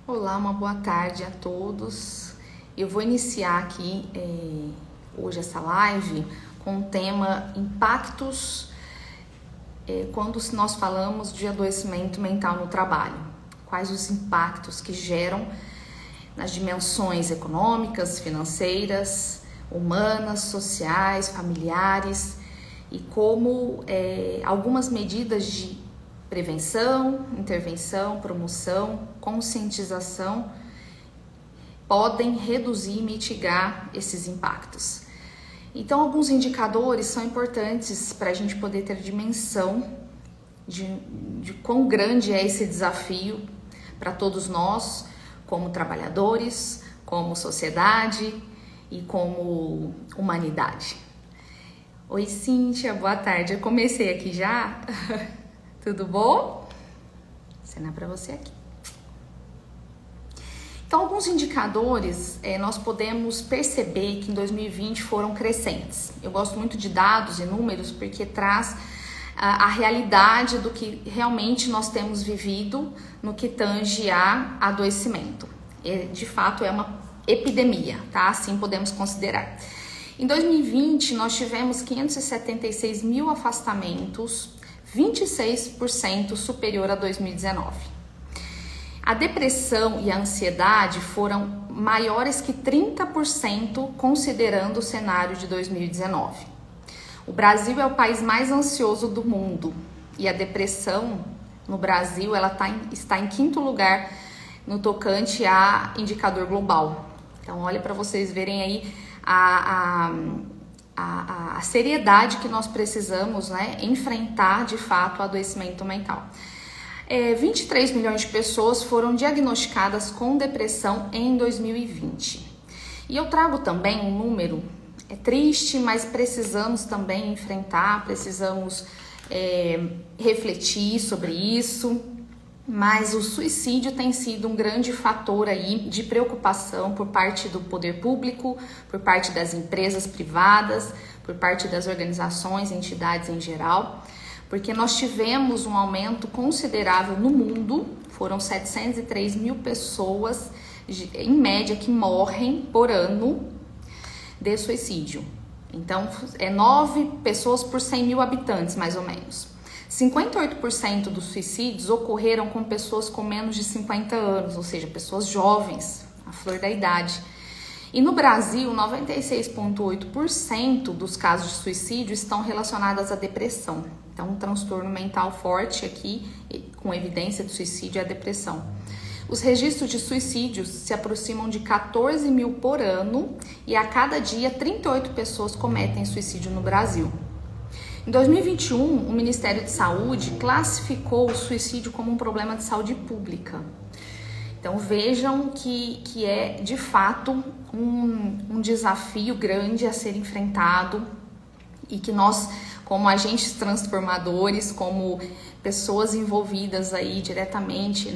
Olá, uma boa tarde a todos. Eu vou iniciar aqui hoje essa live com o tema impactos quando nós falamos de adoecimento mental no trabalho. Quais os impactos que geram nas dimensões econômicas, financeiras, humanas, sociais, familiares e como algumas medidas de prevenção, intervenção, promoção, conscientização podem reduzir e mitigar esses impactos. Então, alguns indicadores são importantes para a gente poder ter dimensão de quão grande é esse desafio para todos nós, como trabalhadores, como sociedade e como humanidade. Oi, Cíntia, boa tarde. Eu comecei aqui já. Tudo bom? Vou ensinar para você aqui. Então, alguns indicadores nós podemos perceber que em 2020 foram crescentes. Eu gosto muito de dados e números porque traz a realidade do que realmente nós temos vivido no que tange a adoecimento. De fato, é uma epidemia, tá? Assim podemos considerar. Em 2020, nós tivemos 576 mil afastamentos, 26% superior a 2019. A depressão e a ansiedade foram maiores que 30% considerando o cenário de 2019. O Brasil é o país mais ansioso do mundo e a depressão no Brasil está em quinto lugar no tocante a indicador global. Então, olha para vocês verem aí a seriedade que nós precisamos, enfrentar de fato o adoecimento mental. 23 milhões de pessoas foram diagnosticadas com depressão em 2020. E eu trago também um número, é triste, mas precisamos também enfrentar, precisamos refletir sobre isso. Mas o suicídio tem sido um grande fator aí de preocupação por parte do poder público, por parte das empresas privadas, por parte das organizações, entidades em geral, porque nós tivemos um aumento considerável no mundo, foram 703 mil pessoas, em média, que morrem por ano de suicídio. Então, 9 pessoas por 100 mil habitantes, mais ou menos. 58% dos suicídios ocorreram com pessoas com menos de 50 anos, ou seja, pessoas jovens, a flor da idade. E no Brasil, 96,8% dos casos de suicídio estão relacionados à depressão. Então, um transtorno mental forte aqui, com evidência de suicídio, é a depressão. Os registros de suicídios se aproximam de 14 mil por ano e a cada dia 38 pessoas cometem suicídio no Brasil. Em 2021, o Ministério de Saúde classificou o suicídio como um problema de saúde pública. Então vejam que é de fato um desafio grande a ser enfrentado e que nós, como agentes transformadores, como pessoas envolvidas aí diretamente,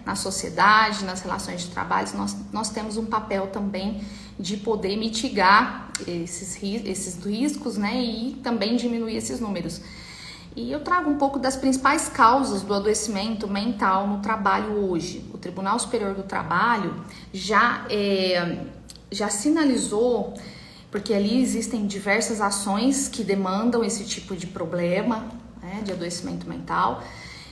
na sociedade, nas relações de trabalho, nós temos um papel também de poder mitigar esses riscos, e também diminuir esses números. E eu trago um pouco das principais causas do adoecimento mental no trabalho hoje. O Tribunal Superior do Trabalho já sinalizou, porque ali existem diversas ações que demandam esse tipo de problema, de adoecimento mental.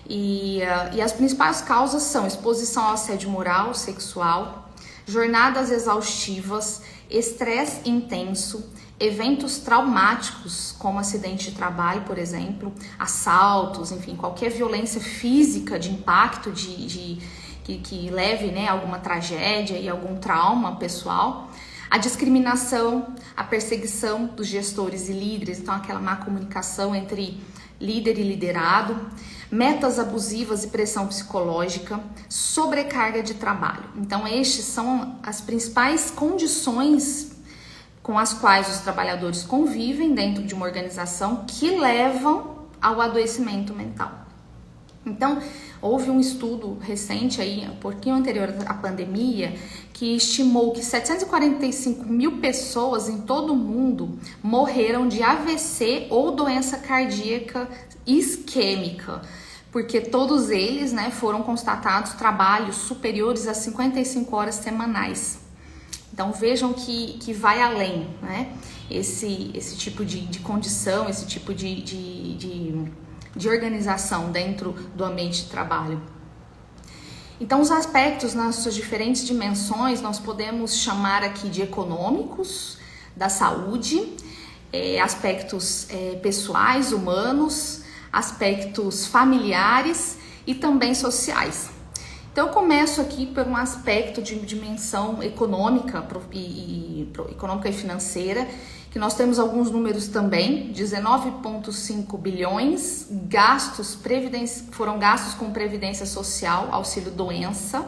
E as principais causas são exposição ao assédio moral, sexual, jornadas exaustivas, estresse intenso, eventos traumáticos, como acidente de trabalho, por exemplo, assaltos, enfim, qualquer violência física de impacto, que leve a alguma tragédia e algum trauma pessoal. A discriminação, a perseguição dos gestores e líderes, então aquela má comunicação entre líder e liderado, metas abusivas e pressão psicológica, sobrecarga de trabalho. Então, estes são as principais condições com as quais os trabalhadores convivem dentro de uma organização que levam ao adoecimento mental. Então, houve um estudo recente aí, um pouquinho anterior à pandemia, que estimou que 745 mil pessoas em todo o mundo morreram de AVC ou doença cardíaca isquêmica porque todos eles, né, foram constatados trabalhos superiores a 55 horas semanais. Então vejam que vai além, né, esse tipo de condição, esse tipo de organização dentro do ambiente de trabalho. Então os aspectos nas suas diferentes dimensões nós podemos chamar aqui de econômicos, da saúde, aspectos pessoais, humanos, aspectos familiares e também sociais. Então eu começo aqui por um aspecto de dimensão econômica e financeira, que nós temos alguns números também, 19,5 bilhões foram gastos com previdência social, auxílio doença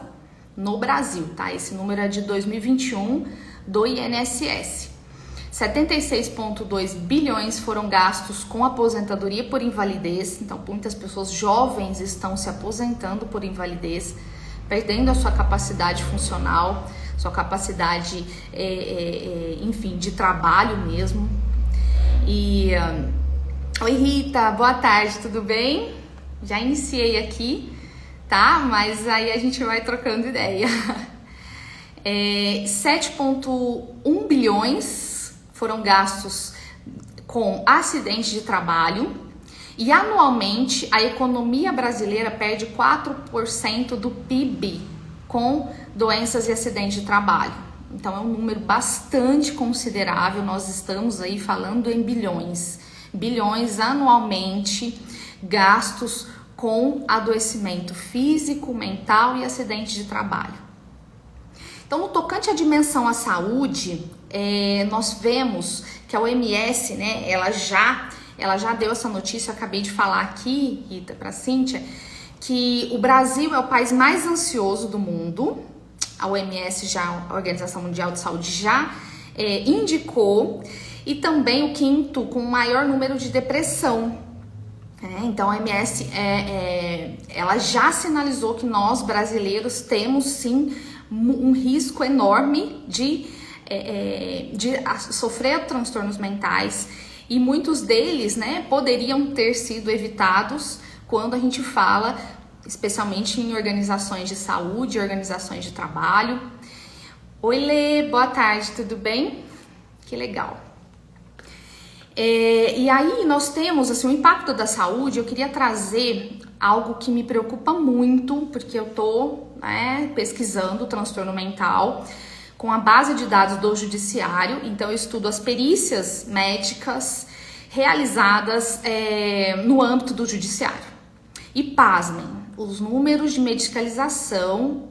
no Brasil, tá? Esse número é de 2021 do INSS. 76,2 bilhões foram gastos com aposentadoria por invalidez, então muitas pessoas jovens estão se aposentando por invalidez, perdendo a sua capacidade funcional, sua capacidade, enfim, de trabalho mesmo. Oi Rita, boa tarde, tudo bem? Já iniciei aqui, tá? Mas aí a gente vai trocando ideia. 7,1 bilhões foram gastos com acidente de trabalho e anualmente a economia brasileira perde 4% do PIB com doenças e acidentes de trabalho. Então é um número bastante considerável, nós estamos aí falando em bilhões anualmente gastos com adoecimento físico, mental e acidente de trabalho. Então, no tocante à dimensão à saúde, nós vemos que a OMS, né, ela já deu essa notícia, eu acabei de falar aqui, Rita, para a Cíntia, que o Brasil é o país mais ansioso do mundo. A OMS, a Organização Mundial de Saúde, já indicou, e também o quinto com o maior número de depressão. Então a OMS ela já sinalizou que nós brasileiros temos sim um risco enorme de sofrer transtornos mentais, e muitos deles, né, poderiam ter sido evitados quando a gente fala especialmente em organizações de saúde, organizações de trabalho. Oi Lê, boa tarde, tudo bem? Que legal. E aí nós temos assim, o impacto da saúde. Eu queria trazer algo que me preocupa muito, porque eu tô pesquisando o transtorno mental com a base de dados do judiciário. Então eu estudo as perícias médicas realizadas no âmbito do judiciário. E pasmem, os números de medicalização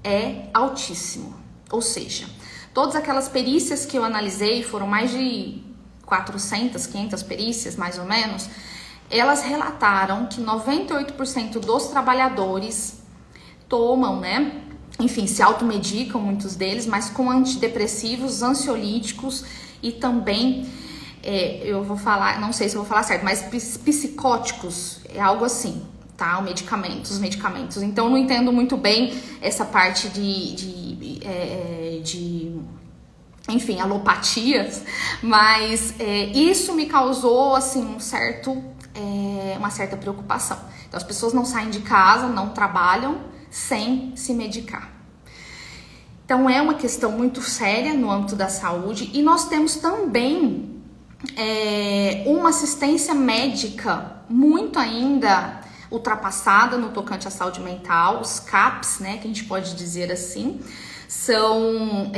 é altíssimo. Ou seja, todas aquelas perícias que eu analisei, foram mais de 400, 500 perícias, mais ou menos, elas relataram que 98% dos trabalhadores tomam, né, enfim, se automedicam, muitos deles, mas com antidepressivos, ansiolíticos e também, eu vou falar, não sei se eu vou falar certo, mas psicóticos, é algo assim, tá? Os medicamentos. Então, eu não entendo muito bem essa parte enfim, alopatias, mas isso me causou, assim, uma certa preocupação. Então, as pessoas não saem de casa, não trabalham sem se medicar. Então, é uma questão muito séria no âmbito da saúde, e nós temos também uma assistência médica muito ainda ultrapassada no tocante à saúde mental. Os CAPs, né, que a gente pode dizer assim, são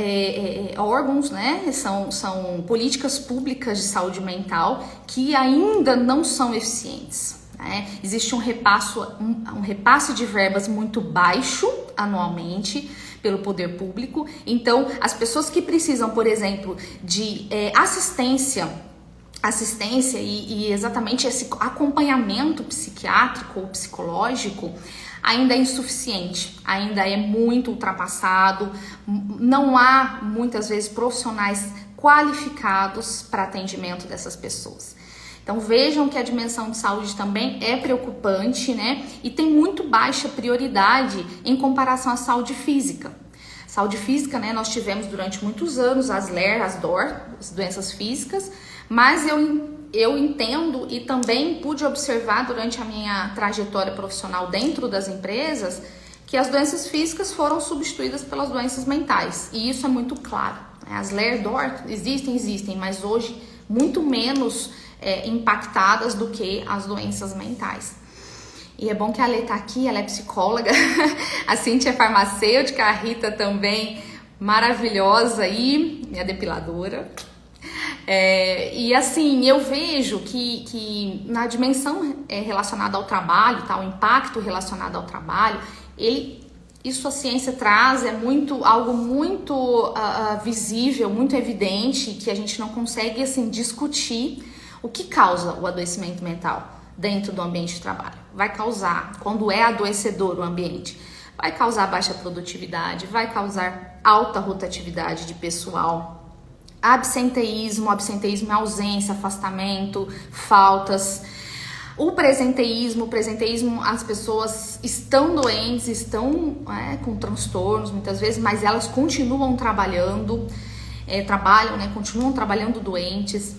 órgãos, né, são políticas públicas de saúde mental que ainda não são eficientes. Existe um repasse de verbas muito baixo anualmente pelo poder público. Então, as pessoas que precisam, por exemplo, de assistência e exatamente esse acompanhamento psiquiátrico ou psicológico ainda é insuficiente, ainda é muito ultrapassado, não há muitas vezes profissionais qualificados para atendimento dessas pessoas. Então vejam que a dimensão de saúde também é preocupante, né? E tem muito baixa prioridade em comparação à saúde física. Saúde física, né? Nós tivemos durante muitos anos as LER, as DOR, as doenças físicas, mas eu entendo e também pude observar durante a minha trajetória profissional dentro das empresas que as doenças físicas foram substituídas pelas doenças mentais. E isso é muito claro. As LER-DOR existem, mas hoje muito menos impactadas do que as doenças mentais. E é bom que a Lê tá aqui, ela é psicóloga, a Cíntia é farmacêutica, a Rita também maravilhosa e minha depiladora. E assim, eu vejo que na dimensão relacionada ao trabalho, tá, o impacto relacionado ao trabalho, isso a ciência traz, algo muito visível, muito evidente, que a gente não consegue assim, discutir o que causa o adoecimento mental dentro do ambiente de trabalho. Vai causar, quando é adoecedor o ambiente, vai causar baixa produtividade, vai causar alta rotatividade de pessoal, absenteísmo é ausência, afastamento, faltas. O presenteísmo, as pessoas estão doentes, estão com transtornos muitas vezes, mas elas continuam trabalhando, continuam trabalhando doentes.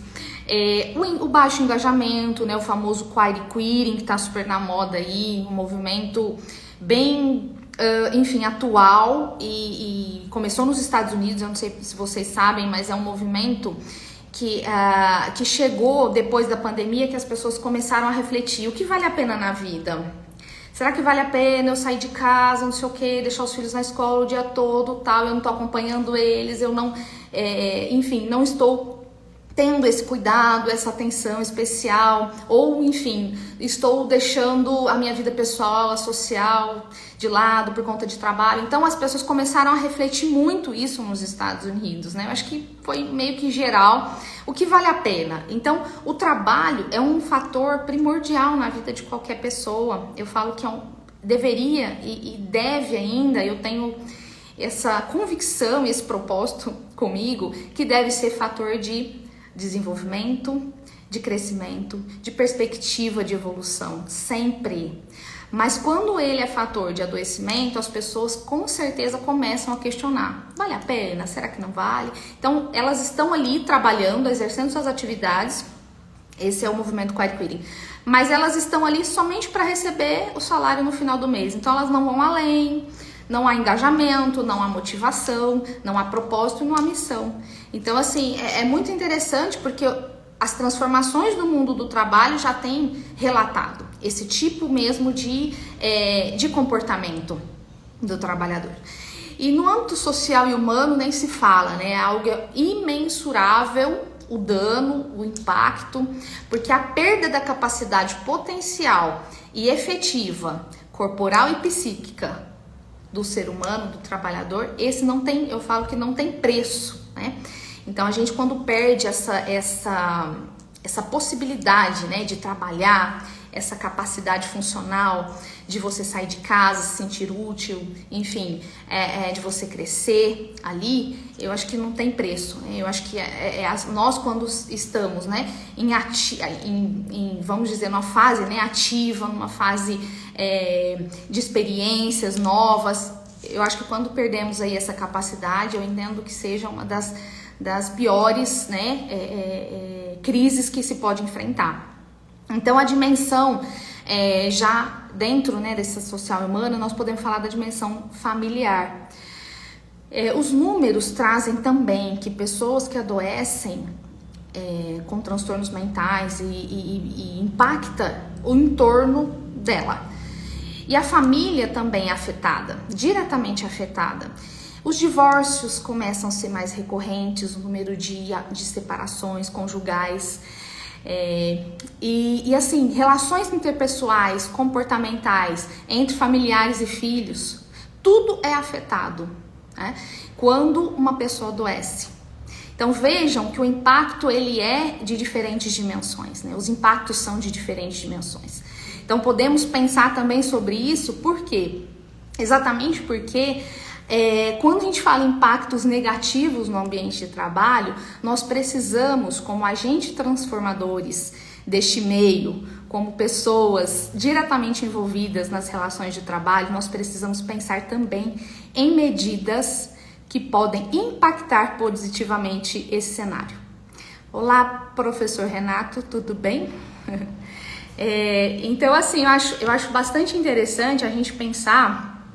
O baixo engajamento, né, o famoso quiet quitting, que está super na moda aí, um movimento bem, atual e começou nos Estados Unidos, eu não sei se vocês sabem, mas é um movimento que chegou depois da pandemia, que as pessoas começaram a refletir: o que vale a pena na vida? Será que vale a pena eu sair de casa, não sei o que, deixar os filhos na escola o dia todo, tal, eu não tô acompanhando eles, eu não, não estou tendo esse cuidado, essa atenção especial, ou enfim, estou deixando a minha vida pessoal, a social de lado por conta de trabalho. Então as pessoas começaram a refletir muito isso nos Estados Unidos, né? Eu acho que foi meio que geral. O que vale a pena? Então o trabalho é um fator primordial na vida de qualquer pessoa. Eu falo que deveria e deve ainda, eu tenho essa convicção, esse propósito comigo, que deve ser fator de desenvolvimento, de crescimento, de perspectiva de evolução, sempre. Mas quando ele é fator de adoecimento, as pessoas com certeza começam a questionar: vale a pena? Será que não vale? Então elas estão ali trabalhando, exercendo suas atividades, esse é o movimento quiet quitting, mas elas estão ali somente para receber o salário no final do mês, então elas não vão além. Não há engajamento, não há motivação, não há propósito e não há missão. Então, assim, é muito interessante porque as transformações do mundo do trabalho já têm relatado esse tipo mesmo de comportamento do trabalhador. E no âmbito social e humano nem se fala, né? É algo imensurável o dano, o impacto, porque a perda da capacidade potencial e efetiva, corporal e psíquica, do ser humano, do trabalhador, eu falo que não tem preço, né? Então a gente, quando perde essa possibilidade, né, de trabalhar, essa capacidade funcional de você sair de casa, se sentir útil, enfim, de você crescer ali, eu acho que não tem preço, né? Eu acho que nós, quando estamos, né, vamos dizer, numa fase, né, ativa, numa fase de experiências novas, eu acho que quando perdemos aí essa capacidade, eu entendo que seja uma das piores, né, crises que se pode enfrentar. Então a dimensão, já dentro, né, dessa social humana, nós podemos falar da dimensão familiar. Os números trazem também que pessoas que adoecem com transtornos mentais e impacta o entorno dela. E a família também é afetada, diretamente afetada. Os divórcios começam a ser mais recorrentes, o número de separações conjugais. E assim, relações interpessoais, comportamentais, entre familiares e filhos, tudo é afetado, né, quando uma pessoa adoece. Então vejam que o impacto ele é de diferentes dimensões, né? Os impactos são de diferentes dimensões. Então podemos pensar também sobre isso, por quê? Exatamente porque quando a gente fala em impactos negativos no ambiente de trabalho, nós precisamos, como agentes transformadores deste meio, como pessoas diretamente envolvidas nas relações de trabalho, nós precisamos pensar também em medidas que podem impactar positivamente esse cenário. Olá, professor Renato, tudo bem? Então, assim, eu acho bastante interessante a gente pensar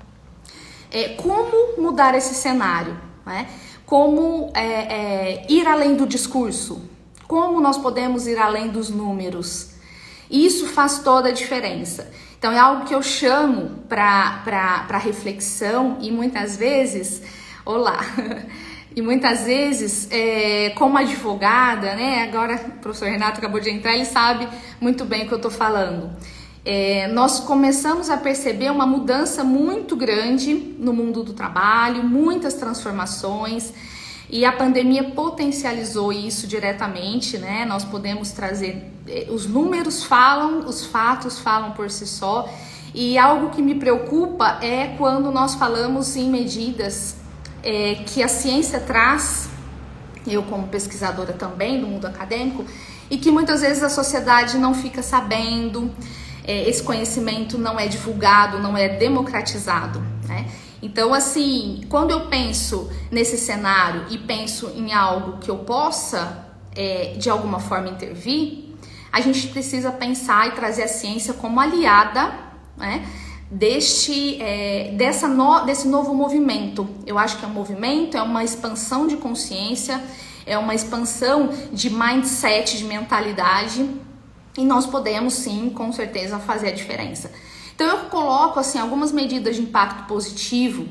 como mudar esse cenário, né? Como ir além do discurso, como nós podemos ir além dos números. Isso faz toda a diferença. Então, é algo que eu chamo para reflexão e muitas vezes, e muitas vezes, como advogada, né? Agora o professor Renato acabou de entrar, ele sabe muito bem o que eu estou falando. Nós começamos a perceber uma mudança muito grande no mundo do trabalho, muitas transformações, e a pandemia potencializou isso diretamente, né? Nós podemos trazer, os números falam, os fatos falam por si só, e algo que me preocupa é quando nós falamos em medidas que a ciência traz, eu como pesquisadora também do mundo acadêmico, e que muitas vezes a sociedade não fica sabendo, esse conhecimento não é divulgado, não é democratizado, né? Então, assim, quando eu penso nesse cenário e penso em algo que eu possa, de alguma forma, intervir, a gente precisa pensar e trazer a ciência como aliada, né, desse novo movimento. Eu acho que é um movimento, é uma expansão de consciência, é uma expansão de mindset, de mentalidade, e nós podemos sim, com certeza, fazer a diferença. Então eu coloco assim algumas medidas de impacto positivo.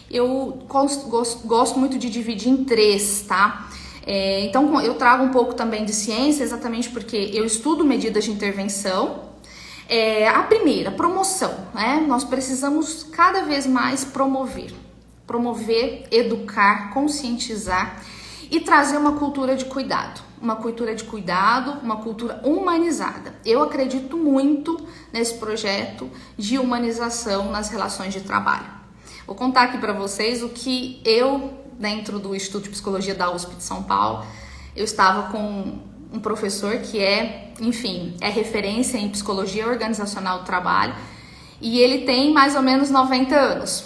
Eu gosto muito de dividir em 3, tá? Então eu trago um pouco também de ciência, exatamente porque eu estudo medidas de intervenção. A primeira, promoção, né? Nós precisamos cada vez mais promover, educar, conscientizar e trazer uma cultura de cuidado. Uma cultura humanizada. Eu acredito muito nesse projeto de humanização nas relações de trabalho. Vou contar aqui para vocês o que eu, dentro do Instituto de Psicologia da USP de São Paulo, eu estava com um professor que é referência em psicologia organizacional do trabalho, e ele tem mais ou menos 90 anos.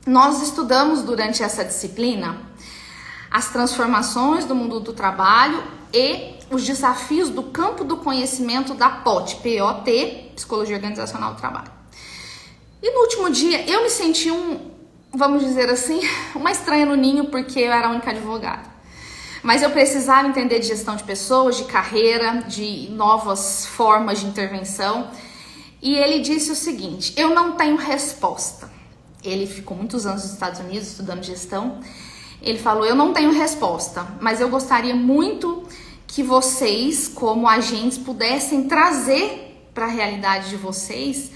Nós estudamos durante essa disciplina as transformações do mundo do trabalho e os desafios do campo do conhecimento da POT, P-O-T, Psicologia Organizacional do Trabalho. E no último dia eu me senti vamos dizer assim, uma estranha no ninho, porque eu era a única advogada. Mas eu precisava entender de gestão de pessoas, de carreira, de novas formas de intervenção. E ele disse o seguinte: eu não tenho resposta. Ele ficou muitos anos nos Estados Unidos estudando gestão. Ele falou: eu não tenho resposta, mas eu gostaria muito que vocês, como agentes, pudessem trazer para a realidade de vocês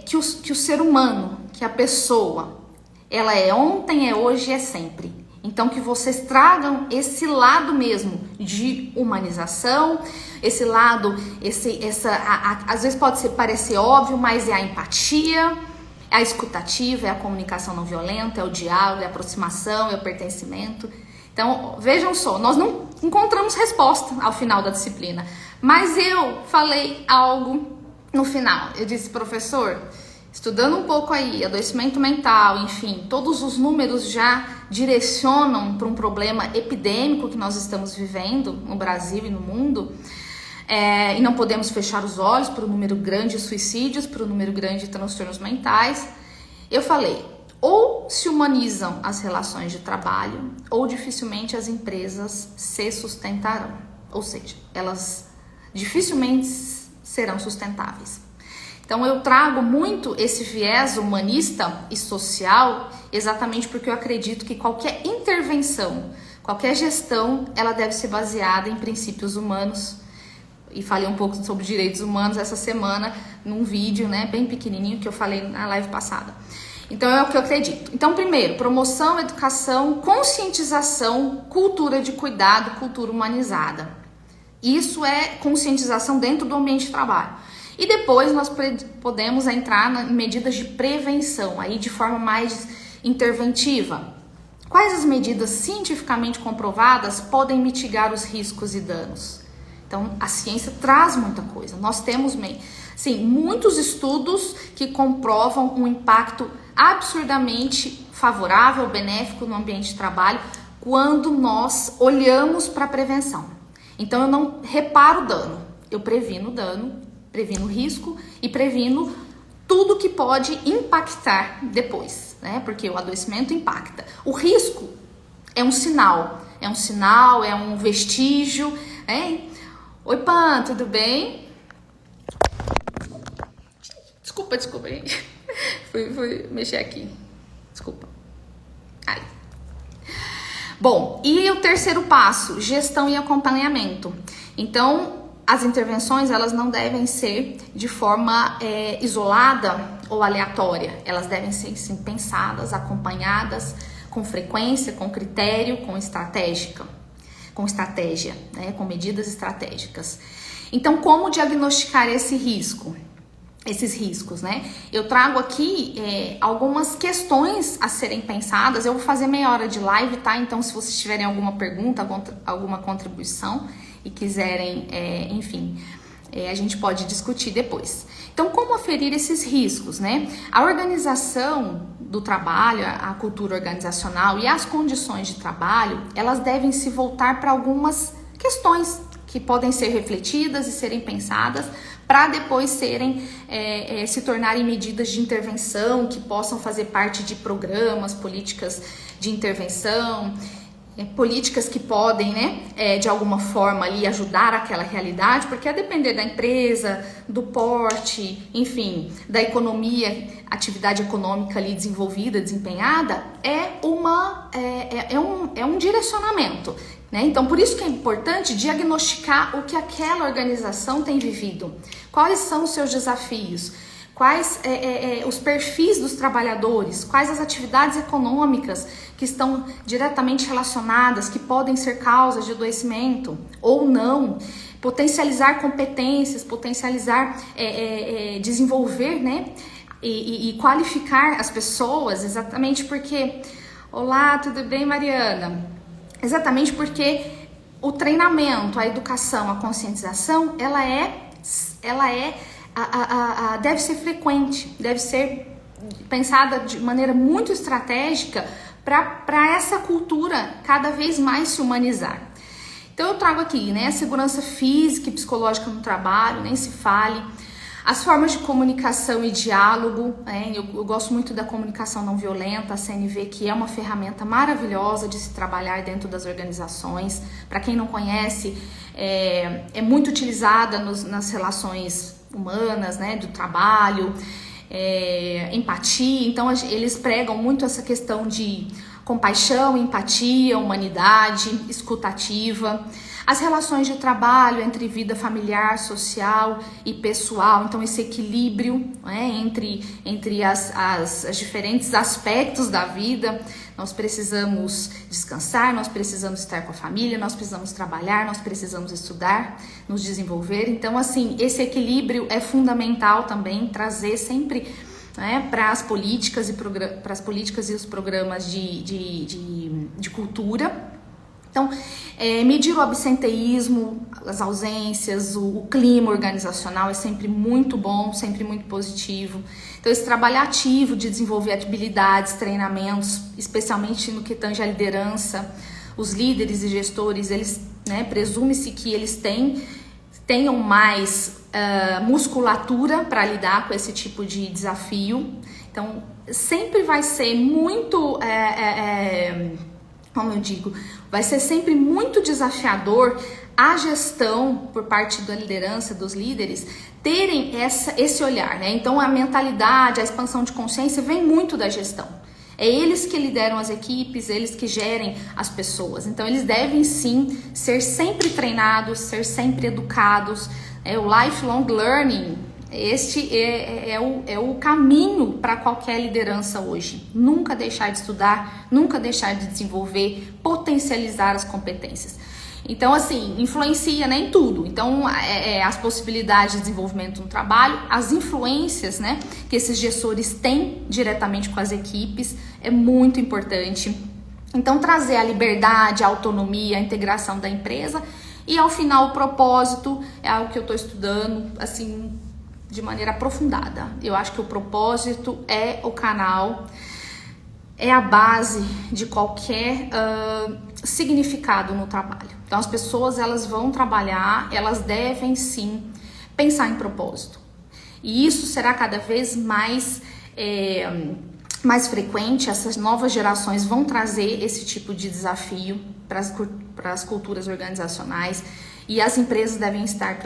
que o ser humano, que a pessoa, ela é ontem, é hoje e é sempre. Então, que vocês tragam esse lado mesmo de humanização, esse lado, às vezes pode parecer óbvio, mas é a empatia, é a escutativa, é a comunicação não violenta, é o diálogo, é a aproximação, é o pertencimento. Então, vejam só, nós não encontramos resposta ao final da disciplina, mas eu falei algo no final. Eu disse: professor, estudando um pouco aí, adoecimento mental, enfim, todos os números já direcionam para um problema epidêmico que nós estamos vivendo no Brasil e no mundo, e não podemos fechar os olhos para o número grande de suicídios, para o número grande de transtornos mentais. Eu falei: ou se humanizam as relações de trabalho, ou dificilmente as empresas se sustentarão. Ou seja, elas dificilmente serão sustentáveis. Então eu trago muito esse viés humanista e social, exatamente porque eu acredito que qualquer intervenção, qualquer gestão, ela deve ser baseada em princípios humanos. E falei um pouco sobre direitos humanos essa semana, num vídeo, né, bem pequenininho, que eu falei na live passada. Então é o que eu acredito. Então, primeiro, promoção, educação, conscientização, cultura de cuidado, cultura humanizada. Isso é conscientização dentro do ambiente de trabalho. E depois nós podemos entrar em medidas de prevenção, aí de forma mais interventiva. Quais as medidas cientificamente comprovadas podem mitigar os riscos e danos? Então, a ciência traz muita coisa. Nós temos, sim, muitos estudos que comprovam um impacto absurdamente favorável, benéfico no ambiente de trabalho, quando nós olhamos para a prevenção. Então eu não reparo o dano, eu previno o dano, previno o risco e previno tudo que pode impactar depois, né? Porque o adoecimento impacta. O risco é um sinal, é um vestígio, né? Oi, Pan, tudo bem? Desculpa, gente. Fui mexer aqui. Desculpa. Ai. Bom, e o terceiro passo, gestão e acompanhamento. Então, as intervenções, elas não devem ser de forma isolada ou aleatória. Elas devem ser, sim, pensadas, acompanhadas com frequência, com critério, com estratégia, né? Com medidas estratégicas. Então, como diagnosticar esse risco? Esses riscos, né? Eu trago aqui algumas questões a serem pensadas. Eu vou fazer meia hora de live, tá? Então, se vocês tiverem alguma pergunta, alguma contribuição e quiserem, enfim, a gente pode discutir depois. Então, como aferir esses riscos, né? A organização do trabalho, a cultura organizacional e as condições de trabalho, elas devem se voltar para algumas questões que podem ser refletidas e serem pensadas para depois se tornarem medidas de intervenção que possam fazer parte de programas, políticas de intervenção, políticas que podem, né, de alguma forma ali ajudar aquela realidade, porque a depender da empresa, do porte, enfim, da economia, atividade econômica ali desenvolvida, desempenhada, é um direcionamento, né? Então, por isso que é importante diagnosticar o que aquela organização tem vivido, quais são os seus desafios, quais os perfis dos trabalhadores, quais as atividades econômicas que estão diretamente relacionadas, que podem ser causas de adoecimento ou não, potencializar competências, desenvolver, né, e qualificar as pessoas, exatamente porque... Olá, tudo bem, Mariana? Exatamente porque o treinamento, a educação, a conscientização, deve ser frequente, deve ser pensada de maneira muito estratégica para essa cultura cada vez mais se humanizar. Então eu trago aqui, né, a segurança física e psicológica no trabalho, nem se fale, as formas de comunicação e diálogo, né? Eu gosto muito da comunicação não violenta, a CNV, que é uma ferramenta maravilhosa de se trabalhar dentro das organizações. Para quem não conhece, é muito utilizada nas relações humanas, né, do trabalho, empatia. Então eles pregam muito essa questão de compaixão, empatia, humanidade, escuta ativa, as relações de trabalho entre vida familiar, social e pessoal. Então esse equilíbrio, né, entre as diferentes aspectos da vida. Nós precisamos descansar, nós precisamos estar com a família, nós precisamos trabalhar, nós precisamos estudar, nos desenvolver. Então, assim, esse equilíbrio é fundamental também, trazer sempre, né, para as políticas e os programas de cultura. Então, medir o absenteísmo, as ausências, o clima organizacional é sempre muito bom, sempre muito positivo. Então, esse trabalho ativo de desenvolver habilidades, treinamentos, especialmente no que tange a liderança, os líderes e gestores, eles, né, presume-se que eles tenham mais musculatura para lidar com esse tipo de desafio. Então, sempre vai ser muito... como eu digo, vai ser sempre muito desafiador a gestão por parte da liderança, dos líderes, terem esse olhar, né? Então a mentalidade, a expansão de consciência vem muito da gestão. É eles que lideram as equipes, eles que gerem as pessoas. Então eles devem sim ser sempre treinados, ser sempre educados. O lifelong learning, este é o caminho para qualquer liderança hoje. Nunca deixar de estudar, nunca deixar de desenvolver, potencializar as competências. Então, assim, influencia, né, em tudo. Então, as possibilidades de desenvolvimento no trabalho, as influências, né, que esses gestores têm diretamente com as equipes é muito importante. Então, trazer a liberdade, a autonomia, a integração da empresa e, ao final, o propósito é algo que eu estou estudando, assim, de maneira aprofundada. Eu acho que o propósito é o canal, é a base de qualquer significado no trabalho. Então as pessoas, elas vão trabalhar, elas devem sim pensar em propósito. E isso será cada vez mais frequente. Essas novas gerações vão trazer esse tipo de desafio para as culturas organizacionais, e as empresas devem estar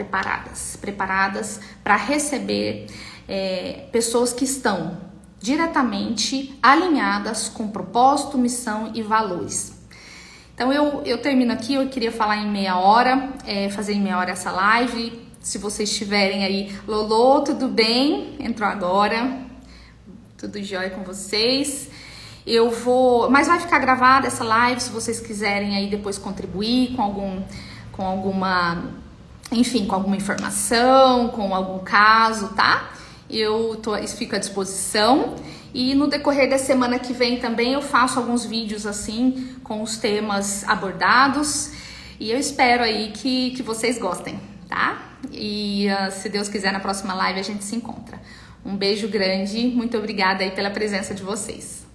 preparadas para receber pessoas que estão diretamente alinhadas com propósito, missão e valores. Então eu termino aqui. Eu queria falar em meia hora, fazer em meia hora essa live. Se vocês estiverem aí, Lolo, tudo bem? Entrou agora, tudo jóia com vocês? Mas vai ficar gravada essa live, se vocês quiserem aí depois contribuir com alguma informação, com algum caso, tá? Eu fico à disposição. E no decorrer da semana que vem também eu faço alguns vídeos assim, com os temas abordados. E eu espero aí que vocês gostem, tá? E se Deus quiser, na próxima live a gente se encontra. Um beijo grande, muito obrigada aí pela presença de vocês.